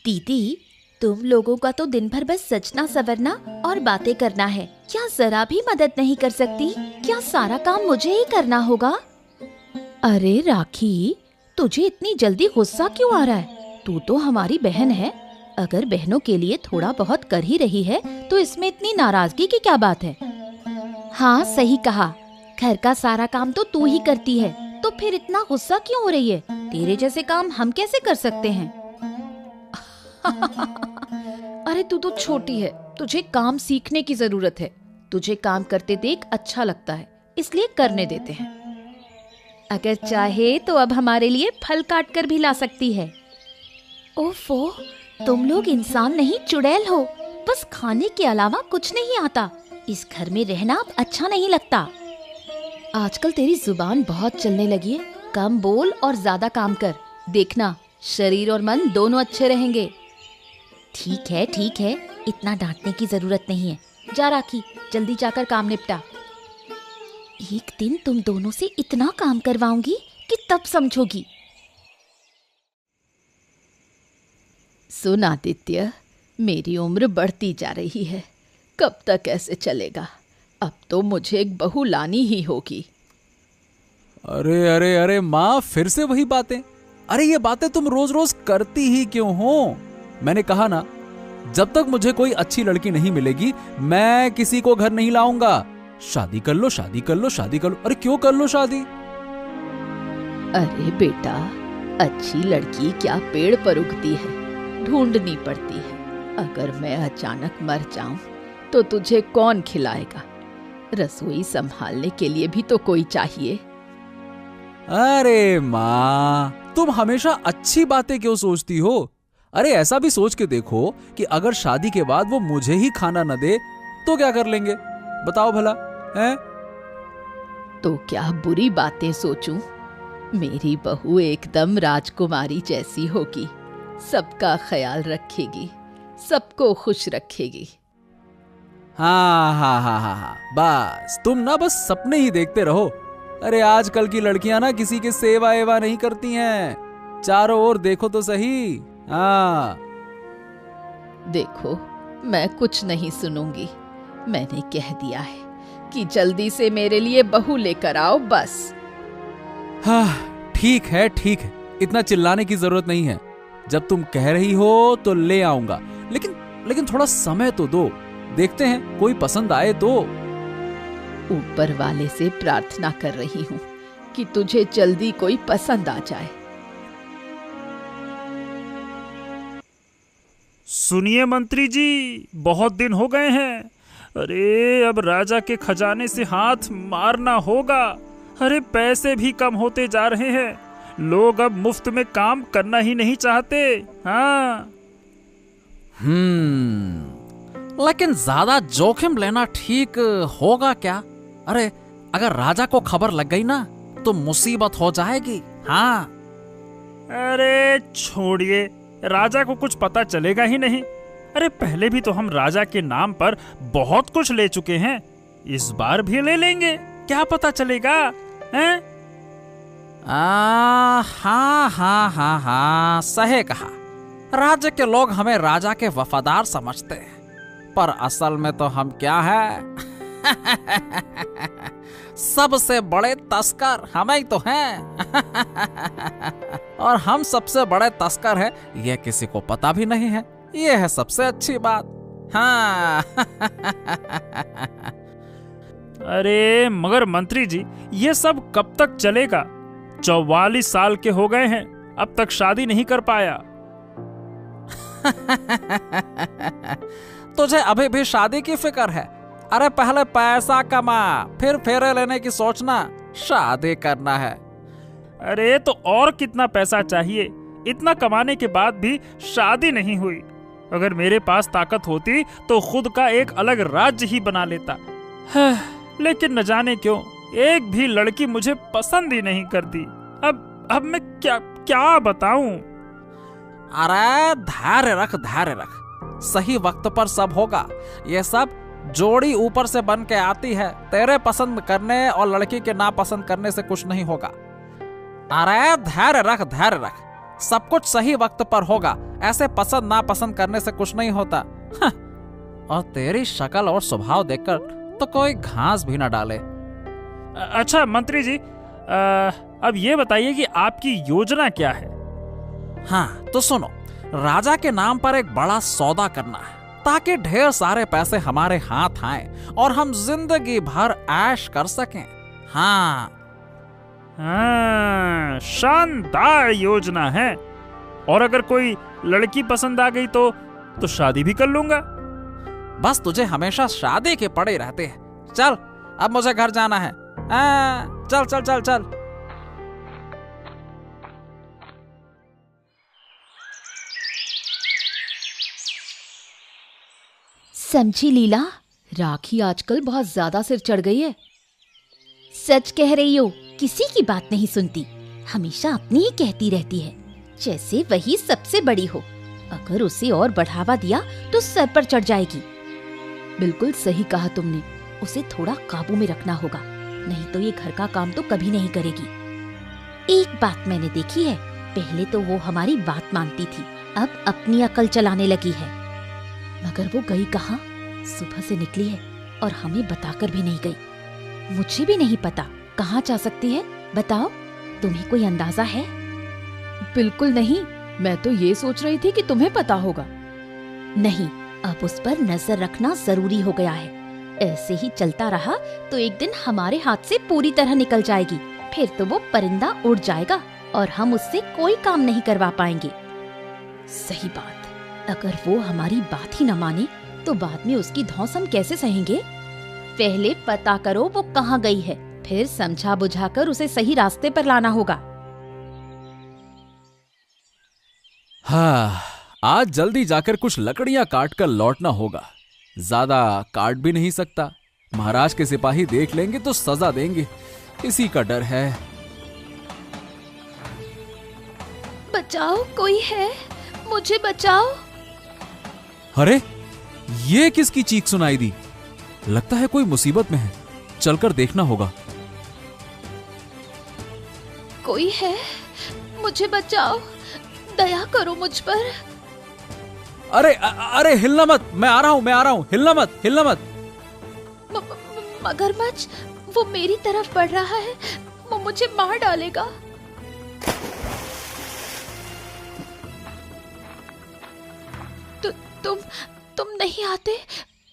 दीदी, तुम लोगों का तो दिन भर बस सजना सवरना और बातें करना है। क्या जरा भी मदद नहीं कर सकती? क्या सारा काम मुझे ही करना होगा? अरे राखी, तुझे इतनी जल्दी गुस्सा क्यों आ रहा है? तू तो हमारी बहन है। अगर बहनों के लिए थोड़ा बहुत कर ही रही है तो इसमें इतनी नाराजगी की क्या बात है? हाँ, सही कहा। घर का सारा काम तो तू ही करती है, तो फिर इतना गुस्सा क्यों हो रही है? तेरे जैसे काम हम कैसे कर सकते हैं? अरे तू तो छोटी है, तुझे काम सीखने की जरूरत है। तुझे काम करते देख अच्छा लगता है, इसलिए करने देते हैं। अगर चाहे तो अब हमारे लिए फल काट कर भी ला सकती है। ओफो, तुम लोग इंसान नहीं चुड़ैल हो। बस खाने के अलावा कुछ नहीं आता। इस घर में रहना अब अच्छा नहीं लगता। आजकल तेरी जुबान बहुत चलने लगी है। कम बोल और ज्यादा काम कर। देखना, शरीर और मन दोनों अच्छे रहेंगे। ठीक है, इतना डांटने की जरूरत नहीं है। जा राखी, जल्दी जाकर काम निपटा। एक दिन तुम दोनों से इतना काम करवाऊंगी कि तब समझोगी। सुन आदित्य, मेरी उम्र बढ़ती जा रही है। कब तक ऐसे चलेगा? अब तो मुझे एक बहू लानी ही होगी। अरे अरे अरे माँ, फिर से वही बातें। अरे ये बातें तुम रोज रोज करती ही क्यों हो? मैंने कहा ना, जब तक मुझे कोई अच्छी लड़की नहीं मिलेगी मैं किसी को घर नहीं लाऊंगा। शादी कर लो, शादी कर लो, शादी कर लो। अरे क्यों कर लो शादी? अरे बेटा, अच्छी लड़की क्या पेड़ पर उगती है, ढूंढनी पड़ती है। अगर मैं अचानक मर जाऊं तो तुझे कौन खिलाएगा? रसोई संभालने के लिए भी तो कोई चाहिए। अरे माँ, तुम हमेशा अच्छी बातें क्यों सोचती हो? अरे ऐसा भी सोच के देखो कि अगर शादी के बाद वो मुझे ही खाना न दे तो क्या कर लेंगे? बताओ भला, हैं? तो क्या बुरी बातें सोचूं? मेरी बहू एकदम राजकुमारी जैसी होगी, सबका ख्याल रखेगी, सबको खुश रखेगी। हाँ, बस तुम ना बस सपने ही देखते रहो। अरे आजकल की लड़कियां ना किसी के सेवा एवा नहीं करती हैं। चारों ओर देखो तो सही। हाँ देखो, मैं कुछ नहीं सुनूंगी। मैंने कह दिया है कि जल्दी से मेरे लिए बहू लेकर आओ, बस। हाँ, ठीक है, इतना चिल्लाने की जरूरत नहीं है। जब तुम कह रही हो तो ले आऊंगा, लेकिन थोड़ा समय तो दो। देखते हैं कोई पसंद आए तो। ऊपर वाले से प्रार्थना कर रही हूँ कि तुझे जल्दी कोई पसंद आ जाए। सुनिए मंत्री जी, बहुत दिन हो गए हैं। अरे अब राजा के खजाने से हाथ मारना होगा। अरे पैसे भी कम होते जा रहे हैं। लोग अब मुफ्त में काम करना ही नहीं चाहते। हाँ, लेकिन ज्यादा जोखिम लेना ठीक होगा क्या? अरे अगर राजा को खबर लग गई ना तो मुसीबत हो जाएगी। हाँ, अरे छोड़िए, राजा को कुछ पता चलेगा ही नहीं। अरे पहले भी तो हम राजा के नाम पर बहुत कुछ ले चुके हैं, इस बार भी ले लेंगे, क्या पता चलेगा? हैं? हाँ, सही कहा। राज्य के लोग हमें राजा के वफादार समझते हैं, पर असल में तो हम क्या है? सबसे बड़े तस्कर हम ही तो हैं। और हम सबसे बड़े तस्कर हैं, यह किसी को पता भी नहीं है। यह है सबसे अच्छी बात। हाँ। अरे मगर मंत्री जी, ये सब कब तक चलेगा? 44 साल के हो गए हैं, अब तक शादी नहीं कर पाया। तुझे अभी भी शादी की फिक्र है? अरे पहले पैसा कमा, फिर फेरे लेने की सोचना। शादी करना है। अरे तो और कितना पैसा चाहिए? इतना कमाने के बाद भी शादी नहीं हुई। अगर मेरे पास ताकत होती तो खुद का एक अलग राज्य ही बना लेता। लेकिन न जाने क्यों एक भी लड़की मुझे पसंद ही नहीं करती। अब मैं क्या बताऊं? अरे धैर्य रख, सही वक्त पर सब होगा। ये सब जोड़ी ऊपर से बन के आती है। तेरे पसंद करने और लड़की के नापसंद करने से कुछ नहीं होगा। अरे धैर्य रख, सब कुछ सही वक्त पर होगा, ऐसे पसंद नापसंद करने से कुछ नहीं होता। और तेरी शक्ल और स्वभाव देखकर तो कोई घास भी ना डाले। अच्छा मंत्री जी, अब ये बताइए कि आपकी योजना क्या है? हाँ तो सुनो, राजा के नाम पर एक बड़ा सौदा करना है ताकि ढेर सारे पैसे हमारे हाथ आए और हम जिंदगी भर ऐश कर सकें। हाँ शानदार योजना है। और अगर कोई लड़की पसंद आ गई तो शादी भी कर लूंगा। बस तुझे हमेशा शादी के पड़े रहते हैं। चल अब मुझे घर जाना है। चल चल चल चल। समझी लीला, राखी आजकल बहुत ज्यादा सिर चढ़ गई है। सच कह रही हो, किसी की बात नहीं सुनती, हमेशा अपनी ही कहती रहती है, जैसे वही सबसे बड़ी हो। अगर उसे और बढ़ावा दिया तो सर पर चढ़ जाएगी। बिल्कुल सही कहा तुमने, उसे थोड़ा काबू में रखना होगा, नहीं तो ये घर का काम तो कभी नहीं करेगी। एक बात मैंने देखी है, पहले तो वो हमारी बात मानती थी, अब अपनी अकल चलाने लगी है। मगर वो गई कहाँ? सुबह से निकली है और हमें बताकर भी नहीं गई। मुझे भी नहीं पता कहाँ जा सकती है। बताओ, तुम्हें कोई अंदाजा है? बिल्कुल नहीं, मैं तो ये सोच रही थी कि तुम्हें पता होगा। नहीं, अब उस पर नजर रखना जरूरी हो गया है। ऐसे ही चलता रहा तो एक दिन हमारे हाथ से पूरी तरह निकल जाएगी। फिर तो वो परिंदा उड़ जाएगा और हम उससे कोई काम नहीं करवा पाएंगे। सही बात, अगर वो हमारी बात ही न माने तो बाद में उसकी धौंस हम कैसे सहेंगे? पहले पता करो वो कहाँ गई है, फिर समझा बुझाकर उसे सही रास्ते पर लाना होगा। हाँ, आज जल्दी जाकर कुछ लकड़ियां काट कर लौटना होगा। ज्यादा काट भी नहीं सकता, महाराज के सिपाही देख लेंगे तो सजा देंगे, इसी का डर है। बचाओ, कोई है, मुझे बचाओ। अरे ये किसकी चीख सुनाई दी? लगता है कोई मुसीबत में है, चलकर देखना होगा। कोई है, मुझे बचाओ, दया करो मुझ पर। अरे हिलना मत, मैं आ रहा हूं, हिलना मत। मगरमच्छ, वो मेरी तरफ बढ़ रहा है, वो मुझे मार डालेगा। तुम नहीं आते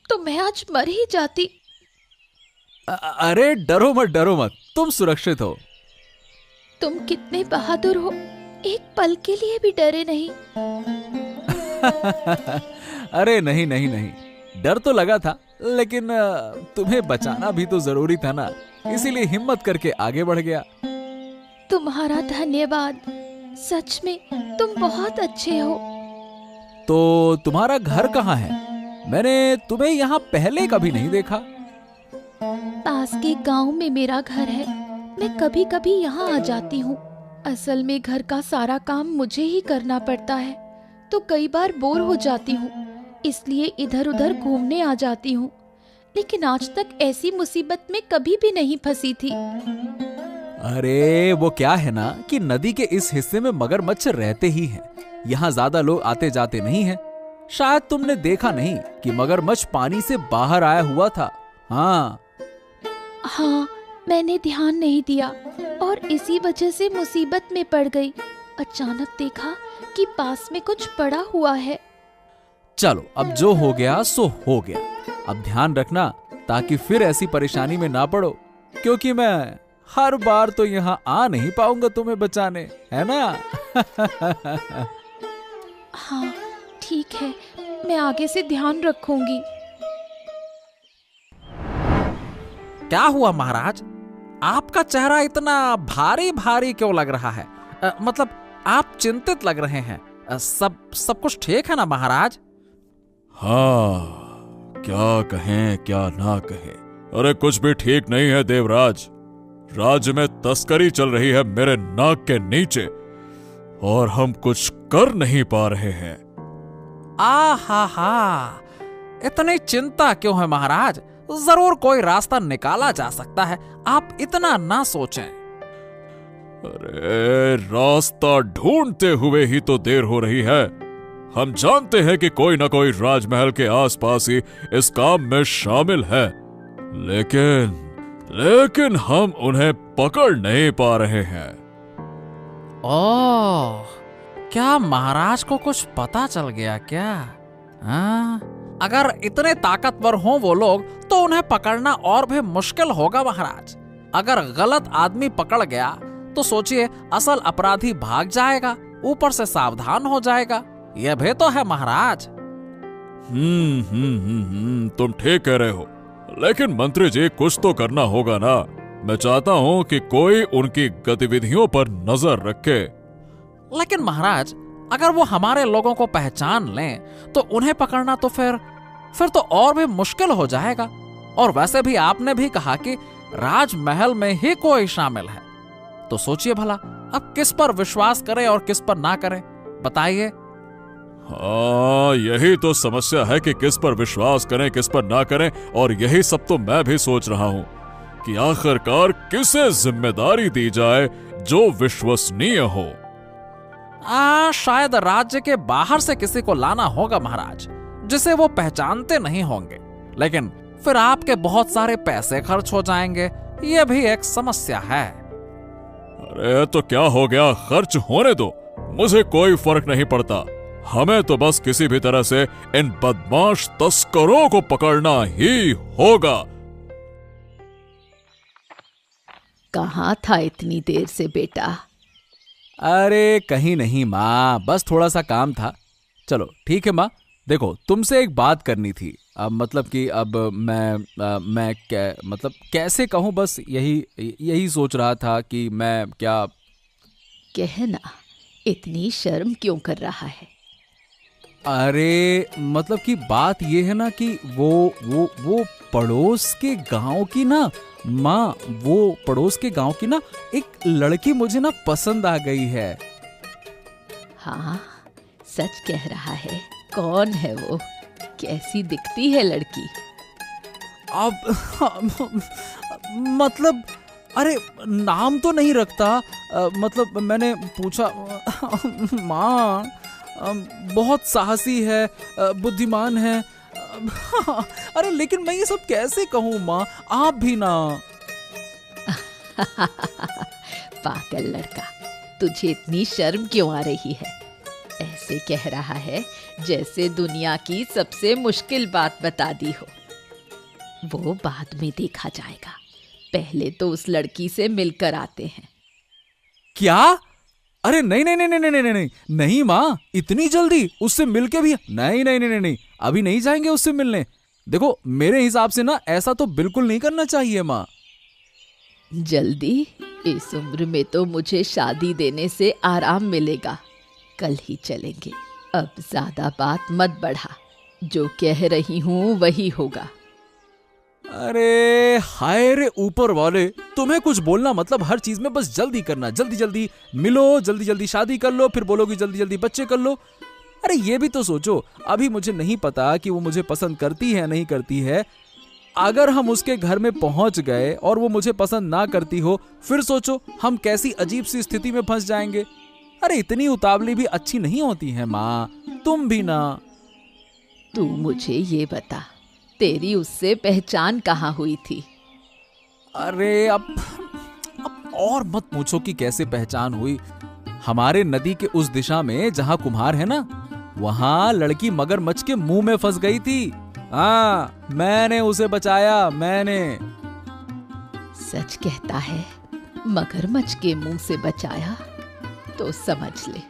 तो मैं आज मर ही जाती। अरे डरो मत, तुम सुरक्षित हो। तुम कितने बहादुर हो, एक पल के लिए भी डरे नहीं। अरे नहीं, डर तो लगा था, लेकिन तुम्हें बचाना भी तो जरूरी था ना, इसीलिए हिम्मत करके आगे बढ़ गया। तुम्हारा धन्यवाद, सच में तुम बहुत अच्छे हो। तो तुम्हारा घर कहाँ है? मैंने तुम्हें यहाँ पहले कभी नहीं देखा। पास के गांव में मेरा घर है, मैं कभी कभी यहाँ आ जाती हूँ। असल में घर का सारा काम मुझे ही करना पड़ता है, तो कई बार बोर हो जाती हूँ, इसलिए इधर उधर घूमने आ जाती हूँ। लेकिन आज तक ऐसी मुसीबत में कभी भी नहीं फंसी थी। अरे वो क्या है ना कि नदी के इस हिस्से में मगरमच्छ रहते ही हैं। यहाँ ज्यादा लोग आते जाते नहीं हैं। शायद तुमने देखा नहीं कि मगरमच्छ पानी से बाहर आया हुआ था। हाँ, मैंने ध्यान नहीं दिया और इसी वजह से मुसीबत में पड़ गई। अचानक देखा कि पास में कुछ पड़ा हुआ है। चलो, अब जो हो गया सो हो गया। अब ध्यान रखना ताकि फिर ऐसी परेशानी में ना पड़ो, क्योंकि मैं हर बार तो यहाँ आ नहीं पाऊंगा तुम्हें बचाने, है ना? हाँ ठीक है, मैं आगे से ध्यान रखूंगी। क्या हुआ महाराज, आपका चेहरा इतना भारी भारी क्यों लग रहा है? मतलब आप चिंतित लग रहे हैं। सब कुछ ठीक है ना महाराज? हाँ, क्या कहें क्या ना कहें। अरे कुछ भी ठीक नहीं है देवराज। राज्य में तस्करी चल रही है मेरे नाक के नीचे और हम कुछ कर नहीं पा रहे हैं। हा, इतनी चिंता क्यों है महाराज? जरूर कोई रास्ता निकाला जा सकता है, आप इतना ना सोचें। अरे रास्ता ढूंढते हुए ही तो देर हो रही है। हम जानते हैं कि कोई ना कोई राजमहल के आसपास ही इस काम में शामिल है, लेकिन हम उन्हें पकड़ नहीं पा रहे हैं। ओह, क्या महाराज को कुछ पता चल गया क्या? हाँ, अगर इतने ताकतवर हों वो लोग तो उन्हें पकड़ना और भी मुश्किल होगा महाराज। अगर गलत आदमी पकड़ गया तो सोचिए असल अपराधी भाग जाएगा, ऊपर से सावधान हो जाएगा। यह भी तो है महाराज। तुम ठीक कह रहे हो, लेकिन मंत्री जी कुछ तो करना होगा ना। मैं चाहता हूँ कि कोई उनकी गतिविधियों पर नजर रखे। लेकिन महाराज, अगर वो हमारे लोगों को पहचान लें तो उन्हें पकड़ना तो फिर तो और भी मुश्किल हो जाएगा। और वैसे भी आपने भी कहा कि राजमहल में ही कोई शामिल है, तो सोचिए भला अब किस पर विश्वास करें और किस पर ना करें, बताइए। हाँ, यही तो समस्या है कि किस पर विश्वास करें किस पर ना करें। और यही सब तो मैं भी सोच रहा हूँ कि आखिरकार किसे जिम्मेदारी दी जाए जो विश्वसनीय हो। शायद राज्य के बाहर से किसी को लाना होगा महाराज, जिसे वो पहचानते नहीं होंगे। लेकिन फिर आपके बहुत सारे पैसे खर्च हो जाएंगे, ये भी एक समस्या है। अरे तो क्या हो गया, खर्च होने दो, मुझे कोई फर्क नहीं पड़ता। हमें तो बस किसी भी तरह से इन बदमाश तस्करों को पकड़ना ही होगा। कहाँ था इतनी देर से बेटा? अरे कहीं नहीं माँ, बस थोड़ा सा काम था। चलो ठीक है माँ, देखो तुमसे एक बात करनी थी। अब मतलब कि अब मैं कैसे कहूँ, बस यही सोच रहा था कि मैं क्या कहना। इतनी शर्म क्यों कर रहा है? अरे मतलब कि बात ये है ना कि वो पड़ोस के गांव की ना माँ, वो पड़ोस के गांव की ना एक लड़की मुझे ना पसंद आ गई है। हाँ, सच कह रहा है। कौन है वो? कैसी दिखती है लड़की? अब मतलब अरे नाम तो नहीं रखता, मतलब मैंने पूछा। माँ बहुत साहसी है, बुद्धिमान है। अरे लेकिन मैं ये सब कैसे कहूँ माँ, आप भी ना। पागल लड़का, तुझे इतनी शर्म क्यों आ रही है? ऐसे कह रहा है जैसे दुनिया की सबसे मुश्किल बात बता दी हो। वो बाद में देखा जाएगा, पहले तो उस लड़की से मिलकर आते हैं। क्या? अरे नहीं नहीं नहीं नहीं नहीं नहीं नहीं माँ, इतनी जल्दी उससे मिलके भी नहीं नहीं नहीं नहीं, अभी नहीं जाएंगे उससे मिलने। देखो मेरे हिसाब से ना ऐसा तो बिल्कुल नहीं करना चाहिए माँ। जल्दी? इस उम्र में तो मुझे शादी देने से आराम मिलेगा, कल ही चलेंगे। अब ज्यादा बात मत बढ़ा, जो कह रही हूँ वही होगा। अरे हाय रे ऊपर वाले, तुम्हें कुछ बोलना मतलब हर चीज में बस जल्दी करना, जल्दी जल्दी मिलो, जल्दी जल्दी शादी कर लो, फिर बोलोगी जल्दी जल्दी बच्चे कर लो। अरे ये भी तो सोचो, अभी मुझे नहीं पता कि वो मुझे पसंद करती है नहीं करती है। अगर हम उसके घर में पहुंच गए और वो मुझे पसंद ना करती हो, फिर सोचो हम कैसी अजीब सी स्थिति में फंस जाएंगे। अरे इतनी उतावली भी अच्छी नहीं होती है माँ, तुम भी ना। तू मुझे ये बता, तेरी उससे पहचान कहाँ हुई थी? अरे अब और मत पूछो कि कैसे पहचान हुई। हमारे नदी के उस दिशा में जहां कुम्हार है ना, वहां लड़की मगरमच्छ के मुंह में फंस गई थी। हाँ, मैंने उसे बचाया, मैंने। सच कहता है? मगरमच्छ के मुंह से बचाया? तो समझ ले,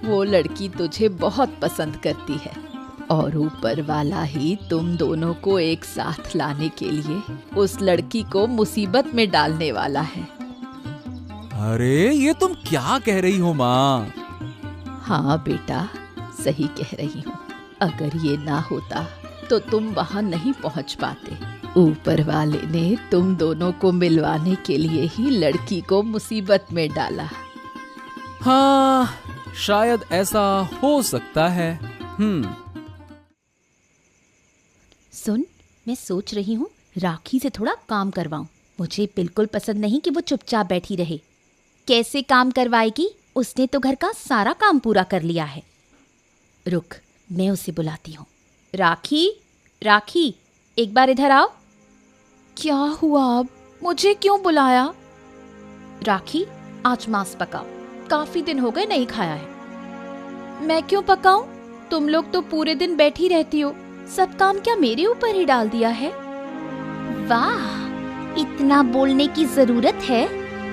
वो लड़की तुझे बहुत पसंद करती है और ऊपर वाला ही तुम दोनों को एक साथ लाने के लिए उस लड़की को मुसीबत में डालने वाला है। अरे ये तुम क्या कह रही हो माँ? हाँ बेटा, सही कह रही हूँ। अगर ये ना होता तो तुम वहां नहीं पहुंच पाते। ऊपर वाले ने तुम दोनों को मिलवाने के लिए ही लड़की को मुसीबत में डाला। हाँ, शायद ऐसा हो सकता है। सुन, मैं सोच रही हूँ राखी से थोड़ा काम करवाऊं। मुझे बिल्कुल पसंद नहीं कि वो चुपचाप बैठी रहे। कैसे काम करवाएगी? उसने तो घर का सारा काम पूरा कर लिया है। रुक, मैं उसे बुलाती हूँ। राखी, राखी, एक बार इधर आओ। क्या हुआ? अब मुझे क्यों बुलाया? राखी, आज मांस पकाओ, काफी दिन हो गए नहीं खाया है। मैं क्यों पकाऊं? तुम लोग तो पूरे दिन बैठी रहती हो, सब काम क्या मेरे ऊपर ही डाल दिया है? वाह, इतना बोलने की जरूरत है?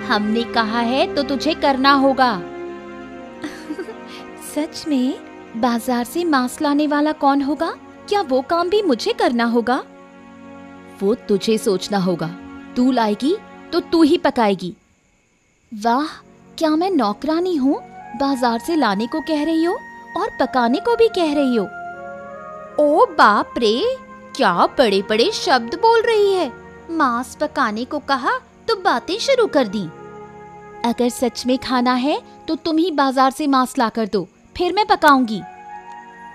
हमने कहा है तो तुझे करना होगा। सच में? बाजार से मांस लाने वाला कौन होगा? क्या वो काम भी मुझे करना होगा? वो तुझे सोचना होगा। तू लाएगी तो तू ही पकाएगी। वाह, क्या मैं नौकरानी हूँ? बाजार से लाने को कह रही हो और पकाने को भी कह रही हो। ओ बाप रे, क्या बड़े बड़े शब्द बोल रही है। मांस पकाने को कहा तो बातें शुरू कर दी। अगर सच में खाना है तो तुम ही बाजार से मांस ला कर दो, फिर मैं पकाऊंगी।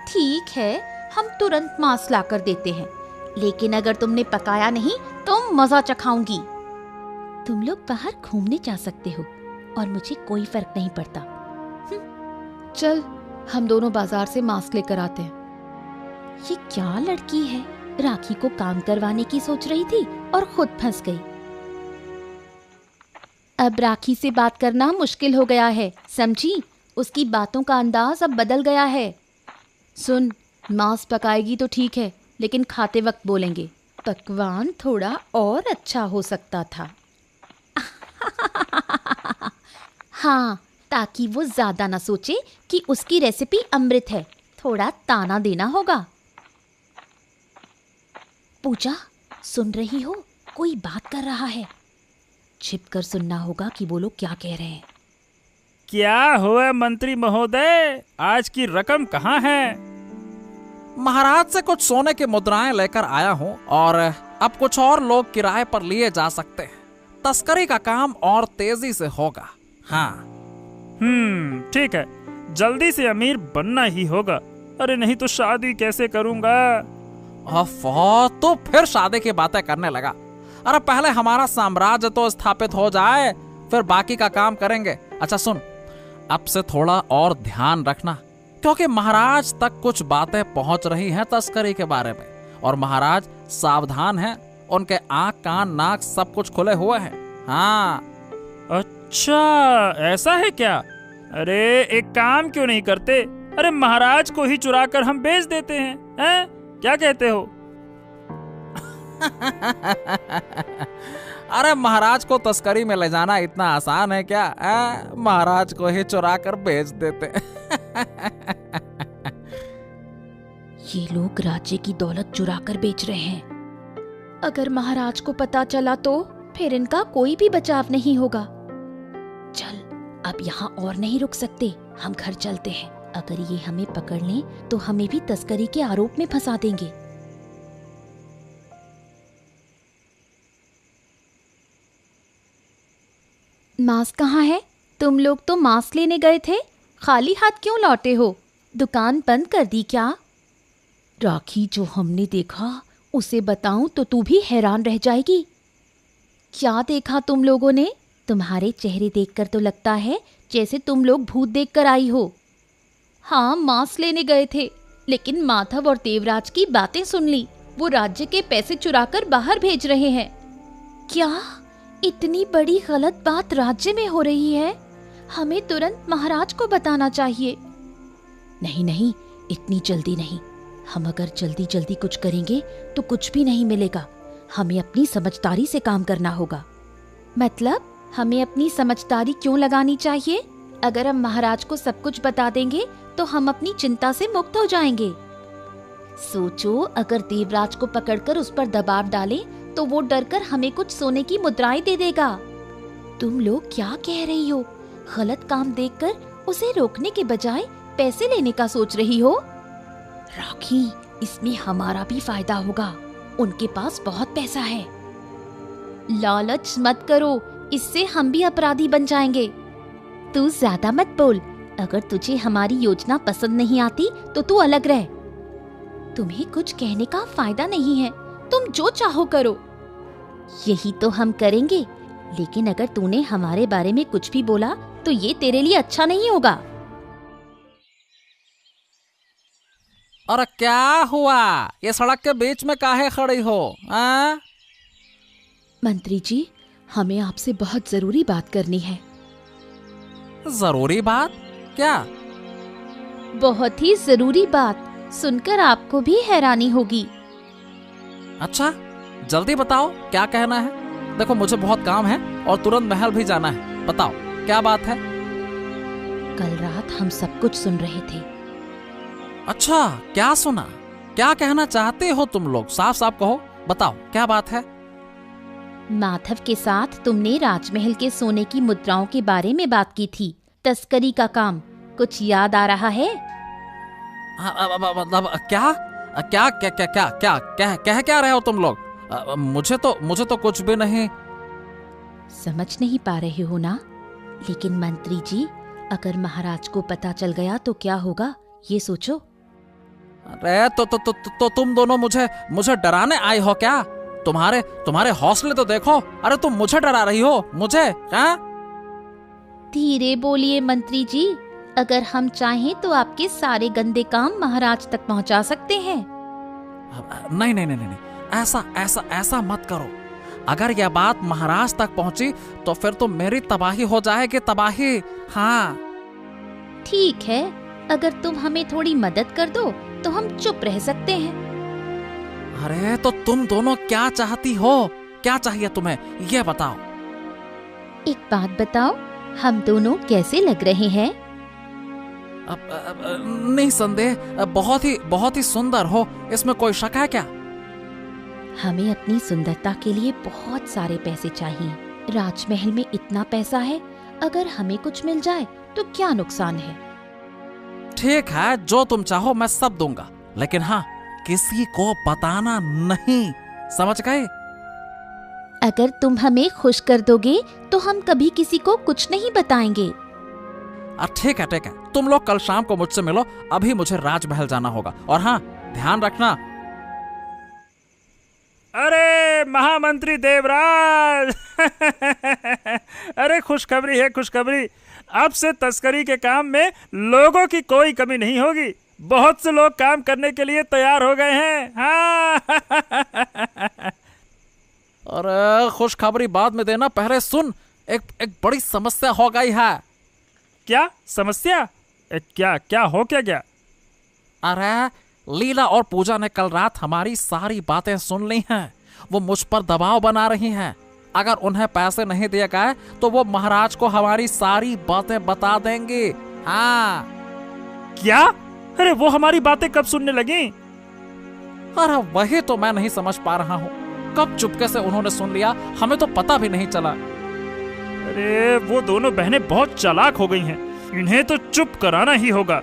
ठीक है, हम तुरंत मांस ला कर देते हैं, लेकिन अगर तुमने पकाया नहीं तो मजा चखाऊंगी। तुम लोग बाहर घूमने जा सकते हो और मुझे कोई फर्क नहीं पड़ता। चल, हम दोनों बाजार से मांस लेकर आते हैं। ये क्या लड़की है, राखी को काम करवाने की सोच रही थी और खुद फंस गई। अब राखी से बात करना मुश्किल हो गया है, समझी? उसकी बातों का अंदाज अब बदल गया है। सुन, मांस पकाएगी तो ठीक है, लेकिन खाते वक्त बोलेंगे पकवान थोड़ा और अच्छा हो सकता था। हाँ, ताकि वो ज्यादा ना सोचे कि उसकी रेसिपी अमृत है। थोड़ा ताना देना होगा। पूजा, सुन रही हो? कोई बात कर रहा है। छिप कर सुनना होगा कि वो लोग क्या कह रहे हैं। क्या हुआ मंत्री महोदय, आज की रकम कहाँ है? महाराज से कुछ सोने की मुद्राएं लेकर आया हूँ और अब कुछ और लोग किराए पर लिए जा सकते हैं। तस्करी का काम और तेजी से होगा। हाँ। ठीक है, जल्दी से अमीर बनना ही होगा। अरे नहीं तो शादी कैसे करूँगा? तो फिर शादी की बातें करने लगा। अरे पहले हमारा साम्राज्य तो स्थापित हो जाए, फिर बाकी का काम करेंगे। अच्छा सुन, अब से थोड़ा और ध्यान रखना, क्योंकि महाराज तक कुछ बातें पहुंच रही हैं तस्करी के बारे में, और महाराज सावधान हैं। उनके आंख, कान, नाक सब कुछ खुले हुए हैं। हाँ। अच्छा, ऐसा है क्या? अरे एक काम क्यों नहीं करते? अरे महाराज को ही चुरा कर हम बेच देते हैं, हैं? क्या कहते हो? अरे महाराज को तस्करी में ले जाना इतना आसान है क्या? महाराज को ही चुरा कर बेच देते। ये लोग राज्य की दौलत चुरा कर बेच रहे हैं। अगर महाराज को पता चला तो फिर इनका कोई भी बचाव नहीं होगा। चल, अब यहाँ और नहीं रुक सकते, हम घर चलते हैं। अगर ये हमें पकड़ लें तो हमें भी तस्करी के आरोप में फंसा देंगे। मांस कहाँ है? तुम लोग तो मांस लेने गए थे, खाली हाथ क्यों लौटे हो? दुकान बंद कर दी क्या? राखी, जो हमने देखा उसे बताऊं तो तू भी हैरान रह जाएगी। क्या देखा तुम लोगों ने? तुम्हारे चेहरे देखकर तो लगता है जैसे तुम लोग भूत देखकर आई हो। हाँ, मांस लेने गए थे, लेकिन माधव और देवराज की बातें सुन ली। वो राज्य के पैसे चुराकर बाहर भेज रहे हैं। क्या इतनी बड़ी गलत बात राज्य में हो रही है? हमें तुरंत महाराज को बताना चाहिए। नहीं नहीं, इतनी जल्दी नहीं। हम अगर जल्दी जल्दी कुछ करेंगे तो कुछ भी नहीं मिलेगा। हमें अपनी समझदारी से काम करना होगा। मतलब हमें अपनी समझदारी क्यों लगानी चाहिए? अगर हम महाराज को सब कुछ बता देंगे तो हम अपनी चिंता से मुक्त हो जाएंगे। सोचो, अगर देवराज को पकड़कर उस पर दबाव डालें तो वो डरकर हमें कुछ सोने की मुद्राएं दे देगा। तुम लोग क्या कह रही हो? गलत काम देखकर उसे रोकने के बजाय पैसे लेने का सोच रही हो? राखी, इसमें हमारा भी फायदा होगा। उनके पास बहुत पैसा है। लालच मत करो, इससे हम भी अपराधी बन जाएंगे। तू ज्यादा मत बोल। अगर तुझे हमारी योजना पसंद नहीं आती तो तू अलग रह। तुम्हें कुछ कहने का फायदा नहीं है, तुम जो चाहो करो। यही तो हम करेंगे। लेकिन अगर तूने हमारे बारे में कुछ भी बोला तो ये तेरे लिए अच्छा नहीं होगा। और क्या हुआ? ये सड़क के बीच में काहे खड़ी हो? आ? मंत्री जी, हमें आपसे बहुत जरूरी बात करनी है। जरूरी बात? क्या? बहुत ही जरूरी बात, सुनकर आपको भी हैरानी होगी। अच्छा, जल्दी बताओ क्या कहना है। देखो मुझे बहुत काम है और तुरंत महल भी जाना है। बताओ क्या बात है? कल रात हम सब कुछ सुन रहे थे। अच्छा, क्या सुना? क्या कहना चाहते हो तुम लोग? साफ साफ कहो, बताओ क्या बात है। माधव के साथ तुमने राजमहल के सोने की मुद्राओं के बारे में बात की थी। तस्करी का काम कुछ याद आ रहा है? मतलब क्या क्या क्या क्या क्या क्या कह क्या रहे हो तुम लोग? मुझे तो कुछ भी नहीं। समझ नहीं पा रहे हो ना? लेकिन मंत्री जी, अगर महाराज को पता चल गया तो क्या होगा, ये सोचो। अरे तो तुम दोनों मुझे डराने आए हो क्या? तुम्हारे हौसले तो देखो। अरे तुम मुझे डरा रही हो? मुझे? क्या? धीरे बोलिए मंत्री जी, अगर हम चाहें तो आपके सारे गंदे काम महाराज तक पहुंचा सकते हैं। नहीं, ऐसा मत करो। अगर यह बात महाराज तक पहुंची तो फिर तो मेरी तबाही हो जाएगी, तबाही। हाँ ठीक है, अगर तुम हमें थोड़ी मदद कर दो तो हम चुप रह सकते हैं। अरे तो तुम दोनों क्या चाहती हो? क्या चाहिए तुम्हें, ये बताओ। एक बात बताओ, हम दोनों कैसे लग रहे हैं? निसंदेह बहुत ही सुंदर हो, इसमें कोई शक है क्या? हमें अपनी सुंदरता के लिए बहुत सारे पैसे चाहिए। राजमहल में इतना पैसा है, अगर हमें कुछ मिल जाए तो क्या नुकसान है। ठीक है, जो तुम चाहो मैं सब दूंगा, लेकिन हाँ, किसी को बताना नहीं, समझ गए? अगर तुम हमें खुश कर दोगे तो हम कभी किसी को कुछ नहीं बताएंगे। ठीक है, तुम लोग कल शाम को मुझसे मिलो। अभी मुझे राजमहल जाना होगा, और हाँ, ध्यान रखना। अरे महामंत्री देवराज अरे खुशखबरी है, खुशखबरी। अब से तस्करी के काम में लोगों की कोई कमी नहीं होगी। बहुत से लोग काम करने के लिए तैयार हो गए हैं। हाँ अरे खुशखबरी बाद में देना, पहले सुन। एक बड़ी समस्या हो गई है। क्या समस्या? क्या हो गया? अरे लीला और पूजा ने कल रात हमारी सारी बातें सुन ली हैं। वो मुझ पर दबाव बना रही हैं। अगर उन्हें पैसे नहीं दिए गए तो वो महाराज को हमारी सारी बातें बता देंगी। हाँ। क्या? अरे वो हमारी बातें कब सुनने लगी? अरे वही तो मैं नहीं समझ पा रहा हूँ। कब चुपके से उन्होंने सुन लिया, हमें तो पता भी नहीं चला। अरे वो दोनों बहनें बहुत चालाक हो गई हैं, इन्हें तो चुप कराना ही होगा।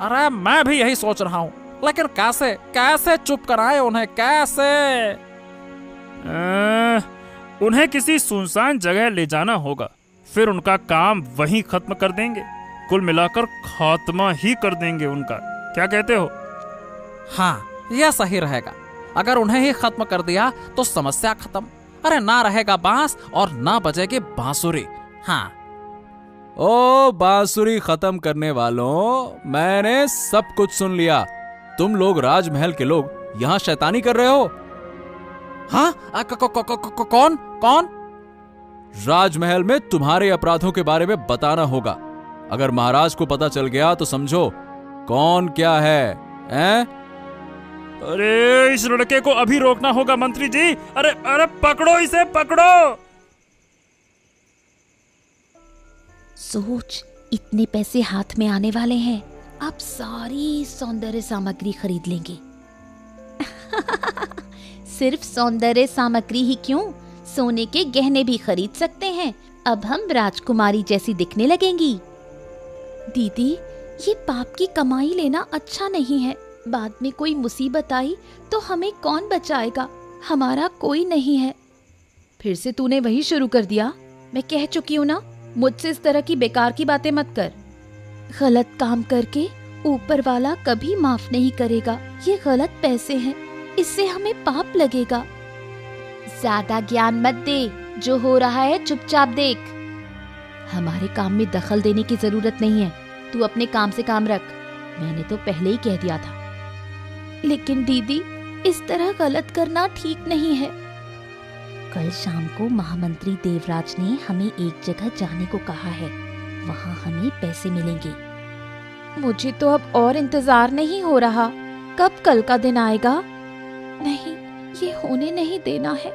अरे मैं भी यही सोच रहा हूँ, लेकिन कैसे चुप कराए उन्हें, कैसे? उन्हें किसी सुनसान जगह ले जाना होगा, फिर उनका काम वहीं खत्म कर देंगे। कुल मिलाकर खात्मा ही कर देंगे उनका। क्या कहते हो? हाँ, यह सही रहेगा। अगर उन्हें ही खत्म कर दिया तो समस्या खत्म। अरे ना रहेगा बांस और ना बजेगी बांसुरी। हाँ। ओ बांसुरी खत्म करने वालों, मैंने सब कुछ सुन लिया। तुम लोग राजमहल के लोग यहाँ शैतानी कर रहे हो। हाँ? कौन? राजमहल में तुम्हारे अपराधों के बारे में बताना होगा। अगर महाराज को पता चल गया तो समझो कौन क्या है, हैं? अरे इस लड़के को अभी रोकना होगा मंत्री जी। अरे पकड़ो इसे, पकड़ो। सोच, इतने पैसे हाथ में आने वाले हैं, आप सारी सौंदर्य सामग्री खरीद लेंगे। सिर्फ सौंदर्य सामग्री ही क्यों, सोने के गहने भी खरीद सकते हैं। अब हम राजकुमारी जैसी दिखने लगेंगी। दीदी, ये पाप की कमाई लेना अच्छा नहीं है। बाद में कोई मुसीबत आई तो हमें कौन बचाएगा? हमारा कोई नहीं है। फिर से तूने वही शुरू कर दिया। मैं कह चुकी हूँ ना, मुझसे इस तरह की बेकार की बातें मत कर। गलत काम करके ऊपर वाला कभी माफ नहीं करेगा। ये गलत पैसे हैं, इससे हमें पाप लगेगा। ज्यादा ज्ञान मत दे, जो हो रहा है चुपचाप देख। हमारे काम में दखल देने की जरूरत नहीं है, तू अपने काम से काम रख। मैंने तो पहले ही कह दिया था। लेकिन दीदी, इस तरह गलत करना ठीक नहीं है। कल शाम को महामंत्री देवराज ने हमें एक जगह जाने को कहा है, वहाँ हमें पैसे मिलेंगे। मुझे तो अब और इंतजार नहीं हो रहा, कब कल का दिन आएगा। नहीं, ये होने नहीं देना है।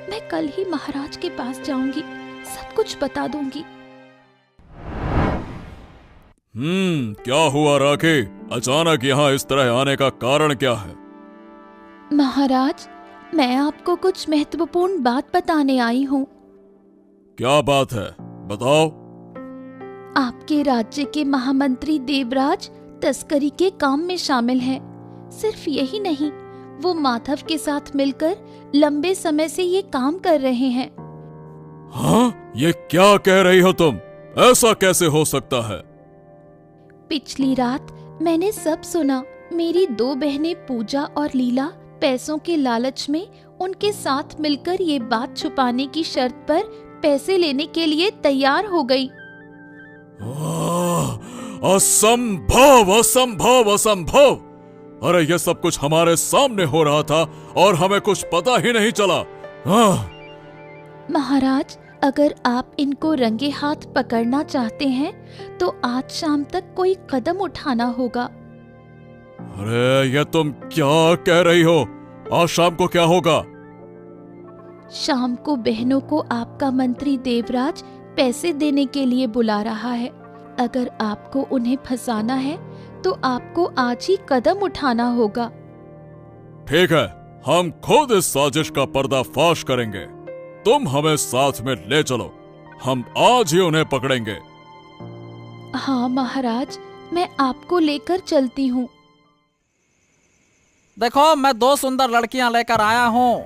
मैं कल ही महाराज के पास जाऊंगी, सब कुछ बता दूंगी। क्या हुआ राखी? अचानक यहाँ इस तरह आने का कारण क्या है? महाराज, मैं आपको कुछ महत्वपूर्ण बात बताने आई हूँ। क्या बात है, बताओ। आपके राज्य के महामंत्री देवराज तस्करी के काम में शामिल हैं। सिर्फ यही नहीं, वो माधव के साथ मिलकर लंबे समय से ये काम कर रहे हैं। हाँ? ये क्या कह रही हो तुम? ऐसा कैसे हो सकता है? पिछली रात मैंने सब सुना। मेरी 2 बहनें पूजा और लीला पैसों के लालच में उनके साथ मिलकर ये बात छुपाने की शर्त पर पैसे लेने के लिए तैयार हो गई। असंभव, असंभव, असंभव! अरे ये सब कुछ हमारे सामने हो रहा था और हमें कुछ पता ही नहीं चला। महाराज, अगर आप इनको रंगे हाथ पकड़ना चाहते हैं तो आज शाम तक कोई कदम उठाना होगा। अरे ये तुम क्या कह रही हो? आज शाम को क्या होगा? शाम को बहनों को आपका मंत्री देवराज पैसे देने के लिए बुला रहा है। अगर आपको उन्हें फंसाना है तो आपको आज ही कदम उठाना होगा। ठीक है, हम खुद इस साजिश का पर्दाफाश करेंगे। तुम हमें साथ में ले चलो, हम आज ही उन्हें पकड़ेंगे। हाँ महाराज, मैं आपको लेकर चलती हूँ। देखो, मैं 2 सुंदर लड़कियां लेकर आया हूँ।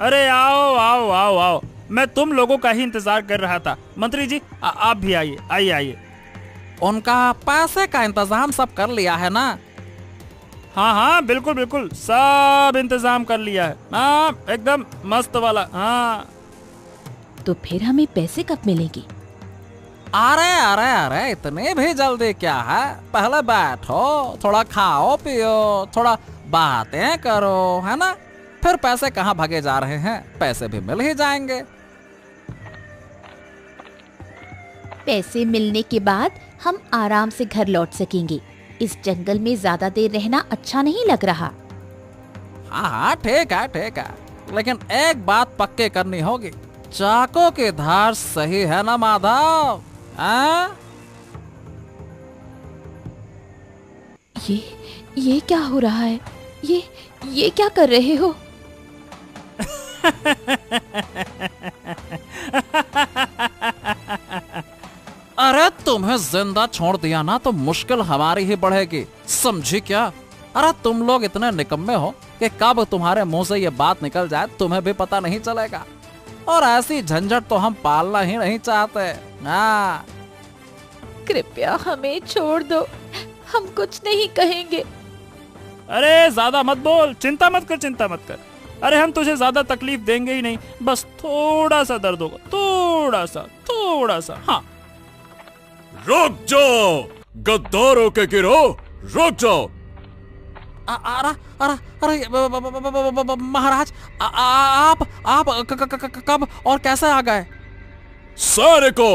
अरे आओ आओ आओ आओ, मैं तुम लोगों का ही इंतजार कर रहा था। मंत्री जी, आप भी आइए आइए आइए। उनका पैसे का इंतजाम सब कर लिया है ना? हाँ हाँ, बिल्कुल बिल्कुल, सब इंतजाम कर लिया है। हाँ, एकदम मस्त वाला। हाँ, तो फिर हमें पैसे कब मिलेंगे? अरे अरे अरे, इतने भी जल्दी क्या है? पहले बैठो, थोड़ा खाओ पियो, थोड़ा बातें करो, है ना? फिर पैसे कहाँ भागे जा रहे हैं, पैसे भी मिल ही जाएंगे। पैसे मिलने के बाद हम आराम से घर लौट सकेंगे। इस जंगल में ज्यादा देर रहना अच्छा नहीं लग रहा। हाँ ठीक है ठीक है, लेकिन एक बात पक्के करनी होगी, चाकू की धार सही है ना माधव? ये क्या हो रहा है? ये क्या कर रहे हो? अरे तुम्हें जिंदा छोड़ दिया ना तो मुश्किल हमारी ही बढ़ेगी, समझी क्या? अरे तुम लोग इतने निकम्मे हो कि कब तुम्हारे मुंह से ये बात निकल जाए तुम्हें भी पता नहीं चलेगा। और ऐसी झंझट तो हम पालना ही नहीं चाहते। हाँ, कृपया हमें छोड़ दो, हम कुछ नहीं कहेंगे। अरे ज्यादा मत बोल, चिंता मत कर, चिंता मत कर। अरे हम तुझे ज्यादा तकलीफ देंगे ही नहीं, बस थोड़ा सा दर्द होगा, थोड़ा सा। हाँ, रुक जाओ गद्दारों के गिरोह, रुक जाओ। अरे अरे अरे महाराज, आप कब और कैसे आ गए? सारे को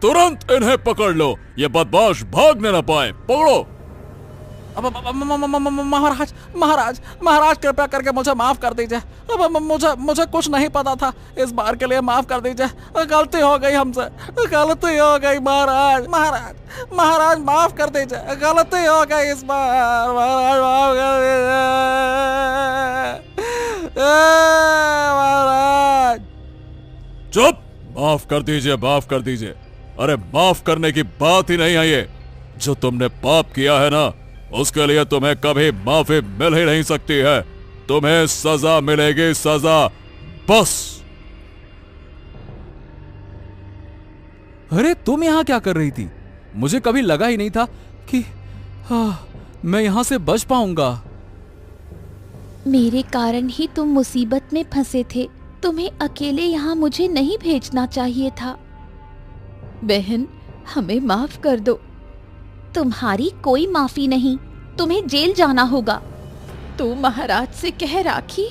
तुरंत इन्हें पकड़ लो, ये बदमाश भागने न पाए, पकड़ो। महाराज महाराज महाराज, कृपया करके मुझे माफ कर दीजिए। मुझे कुछ नहीं पता था, इस बार के लिए माफ कर दीजिए। गलती हो गई हमसे, गलती हो गई महाराज। महाराज माफ कर दीजिए, गलती हो गई इस बार। महाराज माफ कर दीजिए महाराज। चुप, माफ कर दीजिए, माफ कर दीजिए। अरे माफ करने की बात ही नहीं है ये। जो तुमने पाप किया है ना, उसके लिए तुम्हें कभी माफी मिल ही नहीं सकती है। तुम्हें सजा मिलेगी, सजा, बस। अरे तुम यहाँ क्या कर रही थी? मुझे कभी लगा ही नहीं था कि मैं यहाँ से बच पाऊंगा। मेरे कारण ही तुम मुसीबत में फंसे थे। तुम्हें अकेले यहाँ मुझे नहीं भेजना चाहिए था। बहन, हमें माफ कर दो। तुम्हारी कोई माफी नहीं, तुम्हें जेल जाना होगा। तू महाराज से कह राखी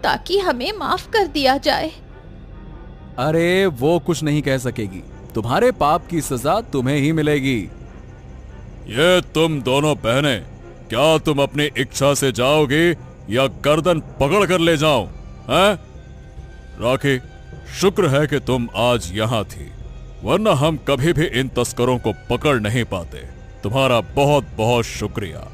ताकि हमें माफ कर दिया जाए। अरे वो कुछ नहीं कह सकेगी, तुम्हारे पाप की सजा तुम्हें ही मिलेगी। ये तुम दोनों बहनें, क्या तुम अपनी इच्छा से जाओगी या गर्दन पकड़ कर ले जाओ? हैं? राखी, शुक्र है कि तुम आज यहां थी, वरना हम कभी भी इन तस्करों को पकड़ नहीं पाते। तुम्हारा बहुत बहुत शुक्रिया।